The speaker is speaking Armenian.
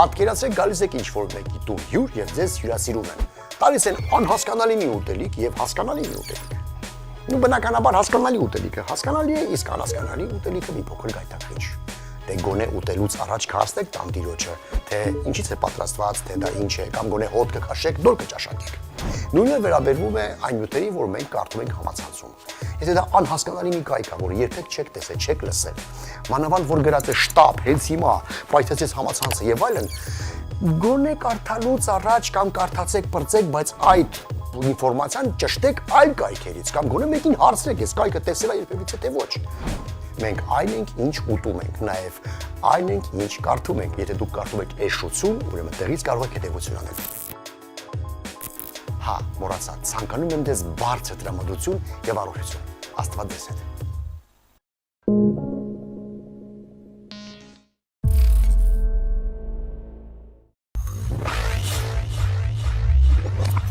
Պատկերացրեք գալիս եք ինչ-որ մեկի տուն հյուր եւ ձեզ հյուրասիրում են։ Տալիս են անհասկանալի մի ուտելիք եւ հասկանալի մի ուտելիք։ Ու բնականաբար հասկանալի ուտելիքը հասկանալի է, իսկ անհասկանալի ուտելիքը մի փոքր գայթակղիչ։ Դե գոնե ուտելուց առաջ կհասնեք տանտիրոջը, թե ինչից է պատրաստված, թե դա ինչ է, կամ գոնե հոտ կքաշեք, դոր կճաշակեք։ Նույնը վերաբերվում է այն նյութերին, որ մենք կարդում ենք համացանցում։ Եթե դա անհասկանալի մի կայք է, որ երբեք չեք տեսել, չեք լսել, մանավանդ որ գրած է շտապ, հենց հիմա, պայթեցես համացանցը եւ այլն, գոնե կարդալուց առաջ կամ կարդացեք, բրծեք, բայց այդ ինֆորմացիան ճշտեք այլ կայքերից կամ գոնե մեկին հարցրեք, այս կայքը տեսել է երբևիցե թե ոչ։ Մենք այն ենք, ինչ ուտում ենք, նաև այն ենք, ինչ կարդում ենք։ Եթե դուք կարդում եք էշություն, ուրեմն տեղից կարող եք հետևություն անել։ Հա, մոռացա, ցանկանում եմ ձեզ բարձր տրամադրություն եւ առողջություն։ Աստված ձեզ հետ։